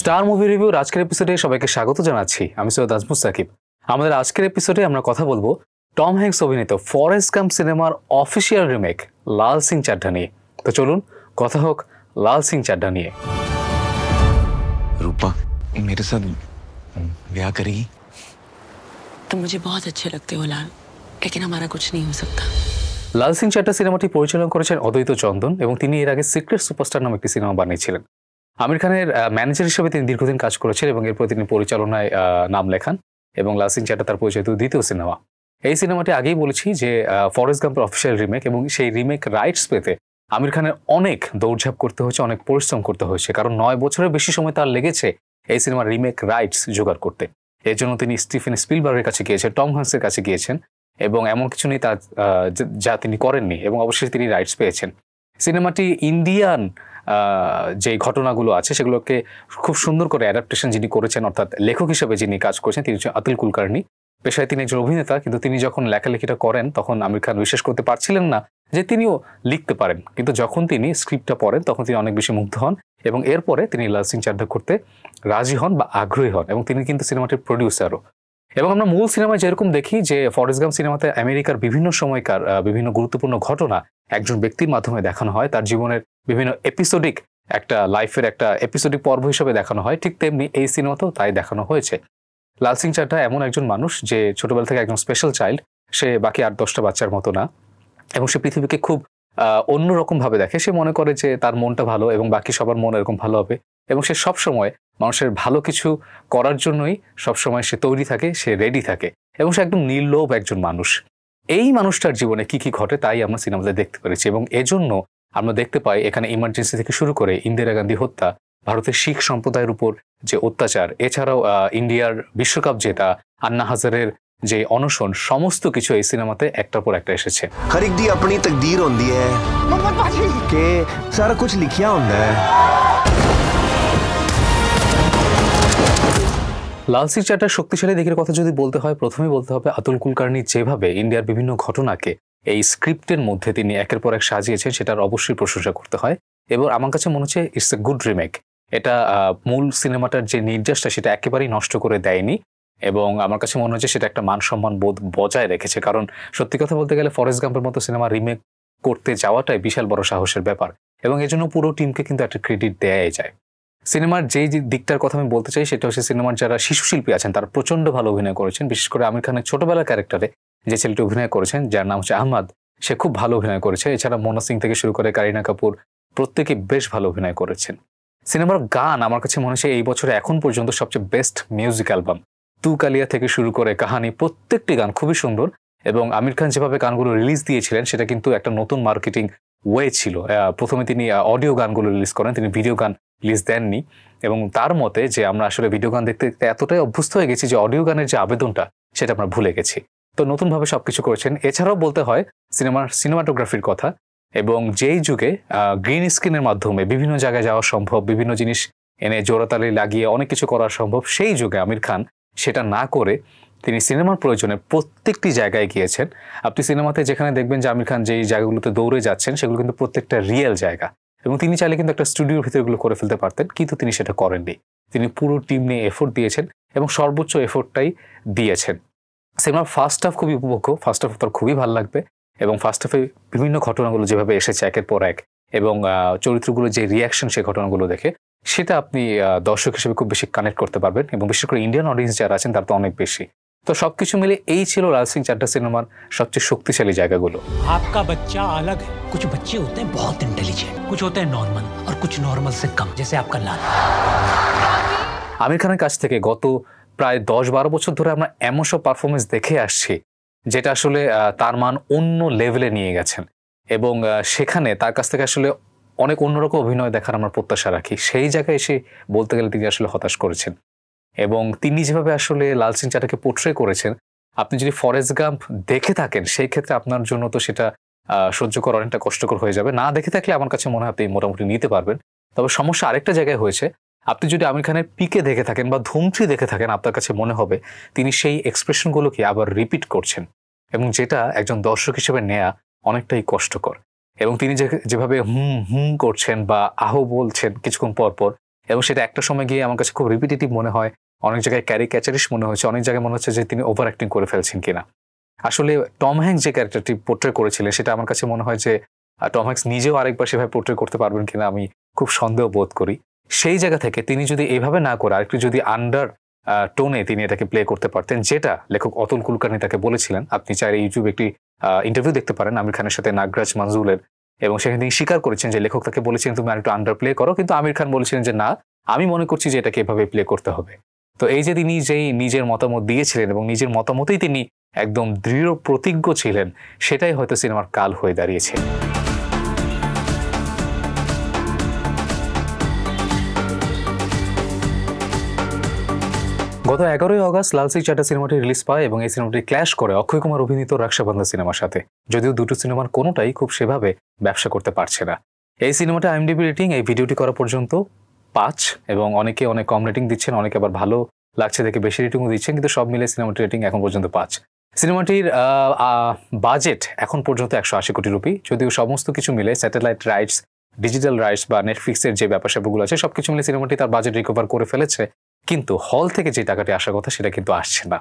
Star movie রিভিউর আজকের এপিসোডে সবাইকে স্বাগত জানাচ্ছি। আমি সৈয়দ আজমুস সাকিব। আমাদের আজকের এপিসোডে আমরা কথা বলবো টম হ্যাঙ্কস অভিনীত ফরেস্ট গাম্প সিনেমার অফিসিয়াল রিমেক লাল সিং চাড্ডা নিয়ে। তো চলুন কথা হোক লাল সিং চাড্ডা নিয়ে। रूपा मेरे साथ ब्याह करेगी? तुम मुझे बहुत अच्छे लगते हो लाल, लेकिन हमारा कुछ नहीं हो सकता। লাল সিং চাড্ডা সিনেমাটি পরিচালনা করেছেন অদ্বৈত চন্দন এবং তিনি এর আগে সিক্রেট সুপারস্টার নামে একটি সিনেমা বানিয়েছিলেন। আমির খানের ম্যানেজার হিসেবে তিনি দীর্ঘদিন কাজ করেছেন এবং এরপর তিনি পরিচালনায় নাম লেখান এবং লাল সিং চাড্ডা তার পরিচালিত দ্বিতীয় সিনেমা। এই সিনেমাটি আগেই বলেছি যে ফরেস্ট গাম্পের অফিসিয়াল রিমেক এবং সেই রিমেক রাইটস পেতে আমির খানের অনেক দৌড়ঝাঁপ করতে হয়েছে, অনেক পরিশ্রম করতে হয়েছে, কারণ 9 বছরের বেশি সময় তার লেগেছে এই সিনেমার রিমেক রাইটস জোগাড় করতে। এর জন্য তিনি স্টিফেন স্পিলবার্গের কাছে গিয়েছেন, টম হ্যাঙ্কসের কাছে গিয়েছেন এবং এমন কিছু নেই তার যা তিনি করেননি এবং অবশ্যই তিনি রাইটস পেয়েছেন। সিনেমাটি ইন্ডিয়ান যে ঘটনাগুলো আছে সেগুলোকে খুব সুন্দর করে অ্যাডাপ্টেশন যিনি করেছেন, অর্থাৎ লেখক হিসেবে যিনি কাজ করেছেন তিনি হচ্ছেন আতুল কুলকার্নি। পেশায় তিনি একজন অভিনেতা, কিন্তু তিনি যখন লেখালেখিটা করেন তখন আমির খান বিশ্বাস করতে পারছিলেন না যে তিনিও লিখতে পারেন, কিন্তু যখন তিনি স্ক্রিপ্টটা পড়েন তখন তিনি অনেক বেশি মুগ্ধ হন এবং এরপরে তিনি লাল সিং চাড্ডা করতে রাজি হন বা আগ্রহী হন এবং তিনি কিন্তু সিনেমাটির প্রডিউসারও। এবং আমরা মূল সিনেমায় যেরকম দেখি যে ফরেস্ট গাম্প সিনেমাতে আমেরিকার বিভিন্ন সময়কার বিভিন্ন গুরুত্বপূর্ণ ঘটনা একজন ব্যক্তির মাধ্যমে দেখানো হয়, তার জীবনের বিভিন্ন এপিসোডিক একটা লাইফের একটা এপিসোডিক পর্ব হিসেবে দেখানো হয়, ঠিক তেমনি এই সিনেমাতেও তাই দেখানো হয়েছে। লাল সিং চাড্ডা এমন একজন মানুষ যে ছোটবেলা থেকে একজন স্পেশাল চাইল্ড, সে বাকি 8-10টা বাচ্চার মতো না এবং সে পৃথিবীকে খুব অন্যরকম ভাবে দেখে। সে মনে করে যে তার মনটা ভালো এবং বাকি সবার মন এরকম ভালো হবে এবং সে সবসময় মানুষের ভালো কিছু করার জন্যই সবসময় সে তৈরি থাকে, সে রেডি থাকে এবং সে একদম নির্লোভ একজন মানুষ। এই মানুষটার জীবনে কি কি ঘটে তাই আমরা সিনেমাতে দেখতে পেরেছি এবং এজন্য আমরা দেখতে পাই এখানে ইমার্জেন্সি থেকে শুরু করে ইন্দিরা গান্ধী হত্যা, ভারতের শিখ সম্প্রদায়ের উপর যে অত্যাচার, এছাড়াও ইন্ডিয়ার বিশ্বকাপ জেতা, আন্না হাজারের যে অনশন, সমস্ত কিছু এই সিনেমাতে একটার পর একটা এসেছে। हर एक दी अपनी तकदीर होंदी है कि सारा कुछ लिखिया होंदा है। লাল সিং চাড্ডার শক্তিশালী দিকের কথা যদি বলতে হয়, প্রথমেই বলতে হবে আতুল কুলকার্নি যেভাবে ইন্ডিয়ার বিভিন্ন ঘটনাকে এই স্ক্রিপ্টের মধ্যে তিনি একের পর এক সাজিয়েছেন সেটার অবশ্যই প্রশংসা করতে হয় এবং আমার কাছে মনে হচ্ছে ইটস এ গুড রিমেক। এটা মূল সিনেমাটার যে নির্যাসটা সেটা একেবারেই নষ্ট করে দেয়নি এবং আমার কাছে মনে হচ্ছে সেটা একটা মান সম্মান বোধ বজায় রেখেছে, কারণ সত্যি কথা বলতে গেলে ফরেস্ট গাম্পের মতো সিনেমা রিমেক করতে যাওয়াটাই বিশাল বড় সাহসের ব্যাপার এবং এর জন্য পুরো টিমকে কিন্তু একটা ক্রেডিট দেয়াই যায়। সিনেমার যেই দিকটার কথা আমি বলতে চাই সেটা হচ্ছে সিনেমার যারা শিশু শিল্পী আছেন তারা প্রচন্ড ভালো অভিনয় করেছেন, বিশেষ করে আমির খানের ছোটবেলার ক্যারেক্টারে যে ছেলেটি অভিনয় করেছেন যার নাম হচ্ছে আহমদ, সে খুব ভালো অভিনয় করেছে। এছাড়া মোনা সিং থেকে শুরু করে কারিনা কাপুর প্রত্যেকে বেশ ভালো অভিনয় করেছেন। সিনেমার গান আমার কাছে মনে হচ্ছে এই বছরে এখন পর্যন্ত সবচেয়ে বেস্ট মিউজিক অ্যালবাম। তু কালিয়া থেকে শুরু করে কাহানি, প্রত্যেকটি গান খুবই সুন্দর এবং আমির খান যেভাবে গানগুলো রিলিজ দিয়েছিলেন সেটা কিন্তু একটা নতুন মার্কেটিং ওয়ে ছিল। প্রথমে তিনি অডিও গানগুলো রিলিজ করেন, তিনি ভিডিও গান রিলিজ দেননি এবং তার মতে যে আমরা আসলে ভিডিও গান দেখতে দেখতে এতটাই অভ্যস্ত হয়ে গেছি যে অডিও গানের যে আবেদনটা সেটা আমরা ভুলে গেছি। তো নতুনভাবে সবকিছু করেছেন। এছাড়াও বলতে হয় সিনেমাটোগ্রাফির কথা এবং যেই যুগে গ্রিন স্ক্রিনের মাধ্যমে বিভিন্ন জায়গায় যাওয়া সম্ভব, বিভিন্ন জিনিস এনে জোড়াতালি লাগিয়ে অনেক কিছু করা সম্ভব, সেই যুগে আমির খান সেটা না করে তিনি সিনেমার প্রয়োজনে প্রত্যেকটি জায়গায় গিয়েছেন। আপনি সিনেমাতে যেখানে দেখবেন যে আমির খান যেই জায়গাগুলোতে দৌড়ে যাচ্ছেন সেগুলো কিন্তু প্রত্যেকটা রিয়েল জায়গা এবং তিনি চাইলে কিন্তু একটা স্টুডিওর ভিতরগুলো করে ফেলতে পারতেন, কিন্তু তিনি সেটা করেননি। তিনি পুরো টিম নিয়ে এফোর্ট দিয়েছেন এবং সর্বোচ্চ এফোর্টটাই দিয়েছেন। সিনেমার ফার্স্ট হাফ খুবই উপভোগ্য, ফার্স্ট হাফ তার খুবই ভালো লাগবে এবং ফার্স্ট হাফে বিভিন্ন ঘটনাগুলো যেভাবে এসেছে একের পর এক এবং চরিত্রগুলো যে রিয়াকশন সেই ঘটনাগুলো দেখে সেটা আপনি দর্শক হিসেবে খুব বেশি কানেক্ট করতে পারবেন এবং বিশেষ করে ইন্ডিয়ান অডিয়েন্স যারা আছেন তারা তো অনেক বেশি। তো সবকিছু মিলে এই ছিল লাল সিং চাড্ডা সিনেমার সবচেয়ে শক্তিশালী জায়গাগুলো। आपका बच्चा अलग है, कुछ बच्चे होते हैं बहुत इंटेलिजेंट, कुछ होते हैं नॉर्मल और कुछ नॉर्मल से कम, जैसे आपका लाल। আমির খানের কাছ থেকে গত প্রায় 10-12 বছর ধরে আমরা এমন সব পারফরমেন্স দেখে আসছি যেটা আসলে তার মান অন্য লেভেলে নিয়ে গেছেন এবং সেখানে তার কাছ থেকে আসলে অনেক অন্যরকম অভিনয় দেখার আমরা প্রত্যাশা রাখি। সেই জায়গায় এসে বলতে গেলে তিনি আসলে হতাশ করেছেন এবং তিনি যেভাবে আসলে লাল সিং চাড্ডাকে পোট্রে করেছেন, আপনি যদি ফরেস্ট গাম্প দেখে থাকেন সেই ক্ষেত্রে আপনার জন্য তো সেটা সহ্য করা অনেকটা কষ্টকর হয়ে যাবে। না দেখে থাকলে আমার কাছে মনে হয় আপনি মোটামুটি নিতে পারবেন। তবে সমস্যা আরেকটা জায়গায় হয়েছে, আপনি যদি আমির খানের পিকে দেখে থাকেন বা ধুম 3 দেখে থাকেন আপনার কাছে মনে হবে তিনি সেই এক্সপ্রেশনগুলোকে আবার রিপিট করছেন এবং যেটা একজন দর্শক হিসেবে নেয়া অনেকটাই কষ্টকর এবং তিনি যেভাবে হুম হুম করছেন বা আহো বলছেন কিছুক্ষণ পর পর, এবং সেটা একটা সময় গিয়ে আমার কাছে খুব রিপিটেটিভ মনে হয়, অনেক জায়গায় ক্যারিক্যাচারিশ মনে হয়েছে, অনেক জায়গায় মনে হচ্ছে যে তিনি ওভার অ্যাক্টিং করে ফেলছেন কিনা। আসলে টম হ্যাঙ্কস যে ক্যারেক্টারটি পোর্ট্রে করেছিলেন সেটা আমার কাছে মনে হয় যে টম হ্যাঙ্কস নিজেও আরেকবার সেভাবে পোর্ট্রে করতে পারবেন কিনা আমি খুব সন্দেহ বোধ করি। সেই জায়গা থেকে তিনি যদি এভাবে না করে আরেকটু যদি আন্ডার টোনে তিনি এটাকে প্লে করতে পারতেন, যেটা লেখক অতুল কুলকার্নি তাকে বলেছিলেন। আপনি চাইলে ইউটিউবে একটি ইন্টারভিউ দেখতে পারেন আমির খানের সাথে নাগরাজ মঞ্জুলের, এবং সেখানে তিনি স্বীকার করেছেন যে লেখক তাকে বলেছিলেন তুমি আরেকটু আন্ডার প্লে করো, কিন্তু আমির খান বলেছিলেন যে না, আমি মনে করছি যে এটাকে এভাবে প্লে করতে হবে। তো এই যে তিনি যেই নিজের মতামত দিয়েছিলেন এবং নিজের মতামতেই তিনি একদম দৃঢ় প্রতিজ্ঞ ছিলেন, সেটাই হয়তো সিনেমার কাল হয়ে দাঁড়িয়েছে। গত 11ই অগস্ট লাল সিং চাড্ডা সিনেমাটি রিলিজ পায় এবং এই সিনেমাটি ক্ল্যাশ করে অক্ষয় কুমার অভিনীত রাক্ষাবন্ধন সিনেমার সাথে, যদিও দুটো সিনেমার কোনোটাই খুব সেভাবে ব্যবসা করতে পারছে না। এই সিনেমাটা IMDb রেটিং এই ভিডিওটি করা পর্যন্ত 5, এবং অনেকে অনেক কম রেটিং দিচ্ছেন, অনেকে আবার ভালো লাগছে দেখে বেশি রেটিংও দিচ্ছেন, কিন্তু সব মিলে সিনেমাটির রেটিং এখন পর্যন্ত 5। সিনেমাটির বাজেট এখন পর্যন্ত 180 কোটি রুপি, যদিও সমস্ত কিছু মিলে স্যাটেলাইট রাইটস, ডিজিটাল রাইটস বা নেটফ্লিক্সের যে ব্যাপার স্যাপারগুলো আছে সবকিছু মিলে সিনেমাটি তার বাজেট রিকভার করে ফেলেছে, কিন্তু হল থেকে যে টাকাটি আসার কথা সেটা কিন্তু আসছে না,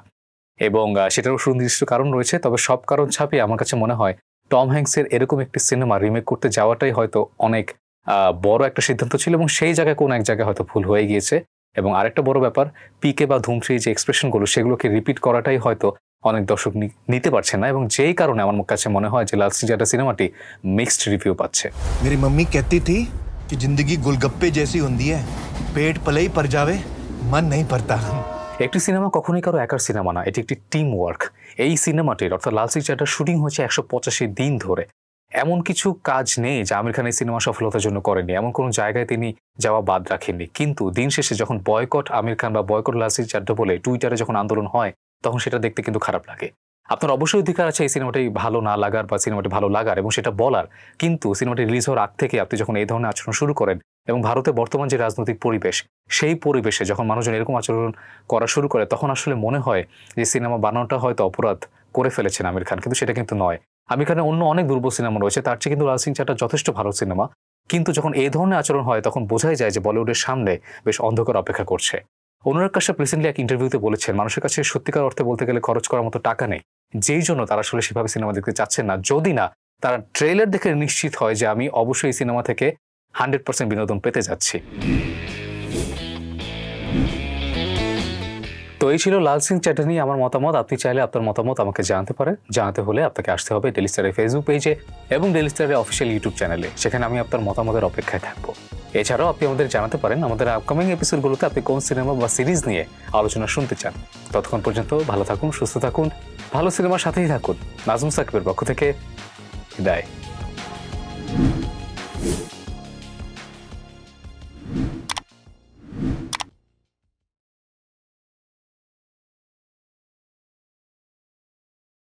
এবং সেটারও সুনির্দিষ্ট কারণ রয়েছে। তবে সব কারণ ছাপিয়ে আমার কাছে মনে হয় টম হ্যাঙ্কসের এরকম একটি সিনেমা রিমেক করতে যাওয়াটাই হয়তো অনেক বড় একটা সিদ্ধান্ত ছিল, এবং সেই জায়গায় কোন এক জায়গায় হয়তো ভুল হয়ে গিয়েছে। এবং আরেকটা বড় ব্যাপার, পিকে বা ধুম 3 যে এক্সপ্রেশনগুলো সেগুলোকে রিপিট করাটাই হয়তো অনেক দর্শক নিতে পারছে না, এবং যেই কারণে আমার কাছে মনে হয় যে লাল সিং চাড্ডা সিনেমাটি মিক্সড রিভিউ পাচ্ছে। मेरी मम्मी कहती थी कि जिंदगी गोलगप्पे जैसी होती है, पेट पले ही पर जावे मन नहीं पड़ता। একটি সিনেমা কখনোই কারো একার সিনেমা না, এটি একটি টিম ওয়ার্ক। এই সিনেমাটির অর্থাৎ লাল সিং চাড্ডার শুটিং হয়েছে 185 দিন ধরে। এমন কিছু কাজ নেই যা আমির খান এই সিনেমা সফলতার জন্য করেনি, এমন কোনো জায়গায় তিনি যাওয়া বাদ রাখেননি। কিন্তু দিন শেষে যখন বয়কট আমির খান বা বয়কট লাল সিং চাড্ডা বলে টুইটারে যখন আন্দোলন হয়, তখন সেটা দেখতে কিন্তু খারাপ লাগে। আপনার অবশ্যই অধিকার আছে এই সিনেমাটি ভালো না লাগার বা সিনেমাটি ভালো লাগার এবং সেটা বলার, কিন্তু সিনেমাটি রিলিজ হওয়ার আগ থেকে আপনি যখন এই ধরনের আচরণ শুরু করেন এবং ভারতে বর্তমান যে রাজনৈতিক পরিবেশ, সেই পরিবেশে যখন মানুষজন এরকম আচরণ করা শুরু করে, তখন আসলে মনে হয় যে সিনেমা বানানোটা হয়তো অপরাধ করে ফেলেছেন আমির খান, কিন্তু সেটা কিন্তু নয়। আমির খানের অন্য অনেক দুর্বল সিনেমা রয়েছে, তার চেয়ে কিন্তু লাল সিং চাড্ডা যথেষ্ট ভালো সিনেমা। কিন্তু যখন এই ধরনের আচরণ হয় তখন বোঝাই যায় যে বলিউডের সামনে বেশ অন্ধকার অপেক্ষা করছে। অনুরাগ কাশ্যপ রিসেন্টলি এক ইন্টারভিউতে বলেছেন মানুষের কাছে সত্যিকার অর্থে বলতে গেলে খরচ করার মতো টাকা নেই, যেই জন্য তারা আসলে সেভাবে সিনেমা দেখতে চাচ্ছেন না, যদি না তারা ট্রেলার দেখে নিশ্চিত হয় যে আমি অবশ্যই এই সিনেমা থেকে 100% বিনোদন পেতে যাচ্ছি। তো এই ছিল লাল সিং চাড্ডা নিয়ে আমার মতামত। আপনি চাইলে আপনার মতামত আমাকে জানাতে পারেন। জানাতে হলে আপনাকে আসতে হবে ডেইলি স্টারের ফেসবুক পেজে এবং ডেইলি স্টারের অফিসিয়াল ইউটিউব চ্যানেলে, সেখানে আমি আপনার মতামতের অপেক্ষায় থাকবো। এছাড়াও আপনি আমাদের জানাতে পারেন আমাদের আপকামিং এপিসোডগুলোতে আপনি কোন সিনেমা বা সিরিজ নিয়ে আলোচনা শুনতে চান। ততক্ষণ পর্যন্ত ভালো থাকুন, সুস্থ থাকুন, ভালো সিনেমার সাথেই থাকুন। নাজমুল সাকিবের পক্ষ থেকে বিদায়।